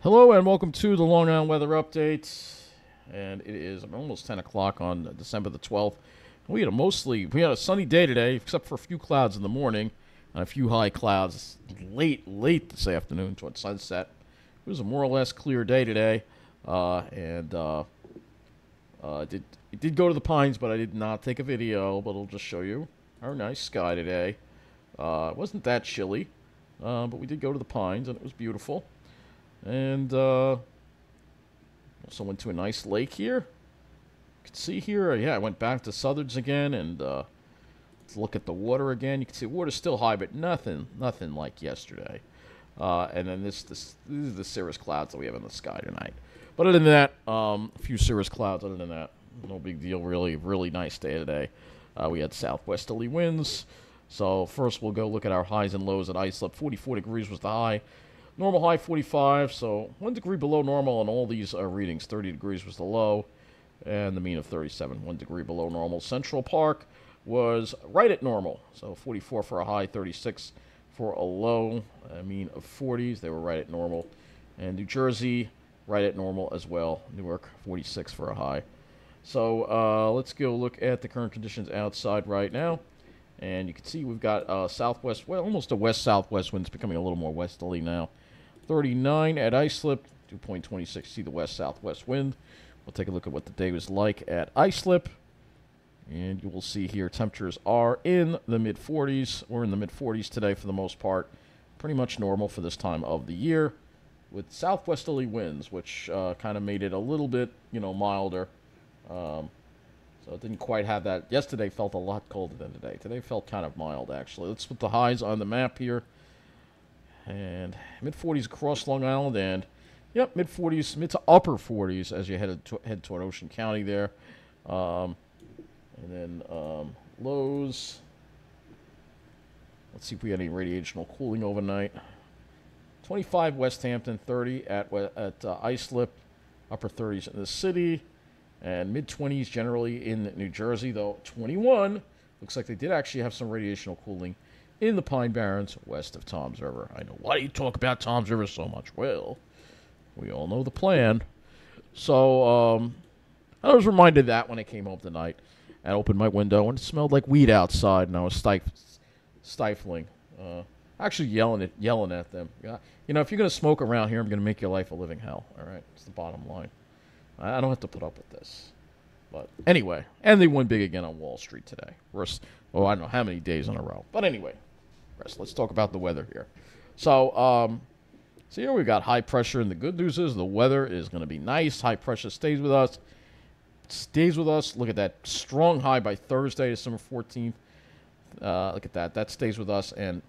Hello and welcome to the Long Island Weather Update. And it is almost 10 o'clock on December the 12th. We had a sunny day today, except for a few clouds in the morning and a few high clouds late this afternoon towards sunset. It was a more or less clear day today, it did go to the Pines, but I did not take a video. But I'll just show you our nice sky today. It wasn't that chilly, but we did go to the Pines and it was beautiful. And also went to a nice lake here. You can see here, yeah, I went back to Southards again and let's look at the water again. You can see the water's still high, but nothing like yesterday. And then these are the cirrus clouds that we have in the sky tonight. But other than that, a few cirrus clouds. Other than that, no big deal. Really nice day today. We had southwesterly winds. So first we'll go look at our highs and lows at Islip. 44 degrees was the high. Normal high 45, so 1 degree below normal on all these readings. 30 degrees was the low, and the mean of 37, 1 degree below normal. Central Park was right at normal, so 44 for a high, 36 for a low, a mean of 40s. They were right at normal. And New Jersey, right at normal as well. Newark, 46 for a high. So let's go look at the current conditions outside right now. And you can see we've got southwest, well, almost a west-southwest wind. It's becoming a little more westerly now. 39 at Islip, 2.26. See the west-southwest wind. We'll take a look at what the day was like at Islip. And you will see here temperatures are in the mid-40s. We're in the mid-40s today for the most part. Pretty much normal for this time of the year. With southwesterly winds, which kind of made it a little bit, milder. So it didn't quite have that. Yesterday felt a lot colder than today. Today felt kind of mild, actually. Let's put the highs on the map here. And mid-40s across Long Island. And, yep, mid-40s, mid to upper 40s as you head toward Ocean County there. And then lows. Let's see if we had any radiational cooling overnight. 25 West Hampton, 30 at Islip. Upper 30s in the city. And mid-20s generally in New Jersey, though 21 looks like they did actually have some radiational cooling in the Pine Barrens west of Toms River. I know, why do you talk about Toms River so much? Well, we all know the plan. So I was reminded of that when I came home tonight and opened my window, and it smelled like weed outside, and I was stifling. Actually yelling at them. If you're going to smoke around here, I'm going to make your life a living hell. All right? It's the bottom line. I don't have to put up with this. But anyway, and they won big again on Wall Street today. I don't know how many days in a row. But anyway, let's talk about the weather here. So here we've got high pressure, and the good news is the weather is going to be nice. High pressure stays with us. Look at that strong high by Thursday, December 14th. Look at that. That stays with us. And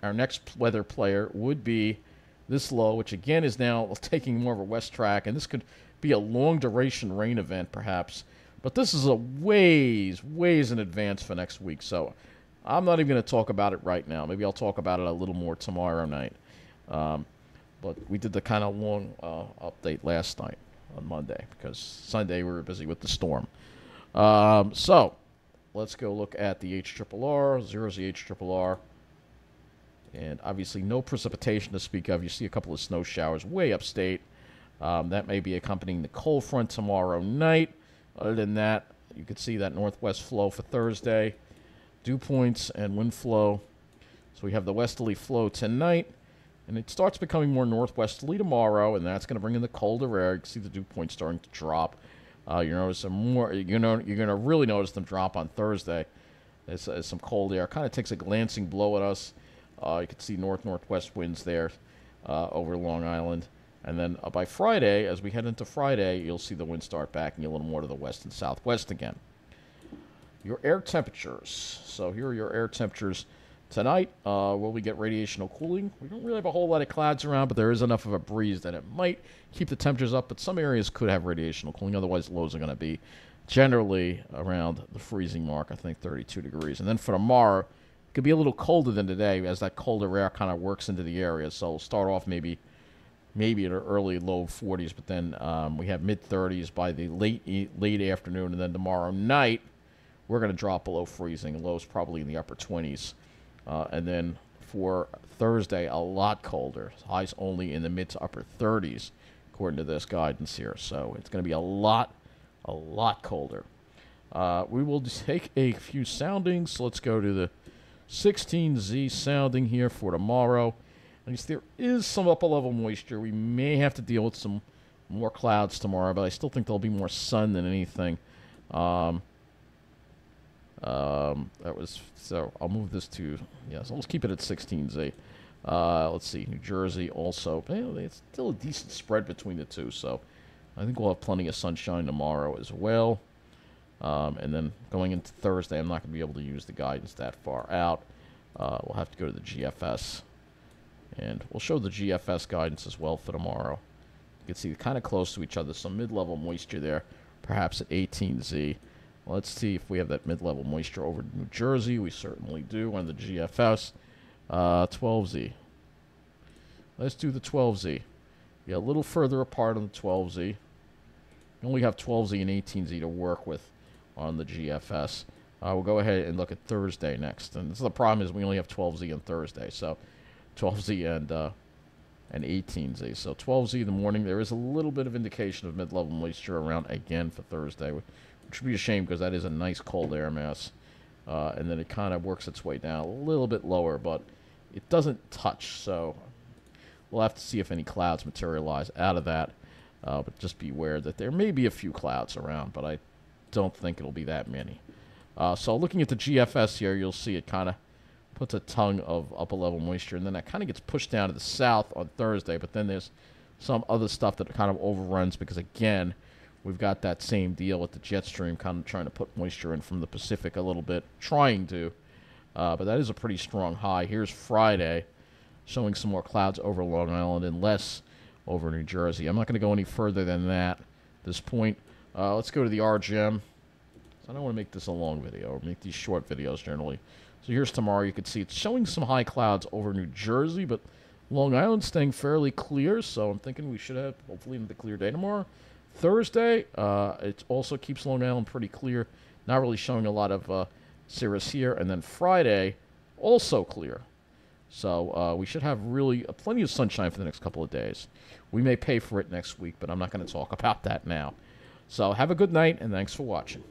our next weather player would be this low, which again is now taking more of a west track. And this could be a long-duration rain event, perhaps. But this is a ways in advance for next week. So I'm not even going to talk about it right now. Maybe I'll talk about it a little more tomorrow night. But we did the kind of long update last night on Monday because Sunday we were busy with the storm. So let's go look at the HRRR. Zero's the HRRR. And obviously no precipitation to speak of. You see a couple of snow showers way upstate. That may be accompanying the cold front tomorrow night. Other than that, you can see that northwest flow for Thursday. Dew points and wind flow. So we have the westerly flow tonight. And it starts becoming more northwesterly tomorrow, and that's going to bring in the colder air. You can see the dew points starting to drop. You're going to really notice them drop on Thursday. As some cold air kind of takes a glancing blow at us. You can see northwest winds there over Long Island. And then by Friday, as we head into Friday, you'll see the wind start backing a little more to the west and southwest again. Your air temperatures. So here are your air temperatures tonight. Will we get radiational cooling? We don't really have a whole lot of clouds around, but there is enough of a breeze that it might keep the temperatures up. But some areas could have radiational cooling. Otherwise, lows are going to be generally around the freezing mark, I think 32 degrees. And then for tomorrow, it could be a little colder than today as that colder air kind of works into the area. So we'll start off maybe at early low 40s, but then we have mid-30s by the late afternoon, and then tomorrow night we're going to drop below freezing. Lows probably in the upper 20s. And then for Thursday, a lot colder. Highs only in the mid to upper 30s, according to this guidance here. So it's going to be a lot colder. We will take a few soundings. So let's go to the 16Z sounding here for tomorrow. At least there is some upper level moisture. We may have to deal with some more clouds tomorrow, but I still think there'll be more sun than anything. That was, so I'll move this to, yeah, so let's keep it at 16Z. Let's see, New Jersey also, it's still a decent spread between the two, so I think we'll have plenty of sunshine tomorrow as well. And then going into Thursday, I'm not going to be able to use the guidance that far out. We'll have to go to the GFS. And we'll show the GFS guidance as well for tomorrow. You can see kind of close to each other, some mid-level moisture there, perhaps at 18Z. Let's see if we have that mid-level moisture over New Jersey. We certainly do on the GFS. 12Z. Let's do the 12Z. Yeah, a little further apart on the 12Z. We only have 12Z and 18Z to work with on the GFS. We'll go ahead and look at Thursday next. And this is the problem is we only have 12Z on Thursday. So 12Z and 18Z. So 12Z in the morning. There is a little bit of indication of mid-level moisture around again for Thursday, which would be a shame because that is a nice cold air mass. And then it kind of works its way down a little bit lower, but it doesn't touch. So we'll have to see if any clouds materialize out of that. But just be aware that there may be a few clouds around, but I don't think it'll be that many. So looking at the GFS here, you'll see it kind of puts a tongue of upper-level moisture, and then that kind of gets pushed down to the south on Thursday, but then there's some other stuff that kind of overruns because, again, we've got that same deal with the jet stream kind of trying to put moisture in from the Pacific a little bit, trying to, but that is a pretty strong high. Here's Friday, showing some more clouds over Long Island and less over New Jersey. I'm not going to go any further than that at this point. Let's go to the RGM. So I don't want to make this a long video, or make these short videos generally. So here's tomorrow. You can see it's showing some high clouds over New Jersey, but Long Island staying fairly clear, so I'm thinking we should have hopefully another clear day tomorrow. Thursday, it also keeps Long Island pretty clear, not really showing a lot of cirrus here. And then Friday, also clear. So we should have really plenty of sunshine for the next couple of days. We may pay for it next week, but I'm not going to talk about that now. So have a good night, and thanks for watching.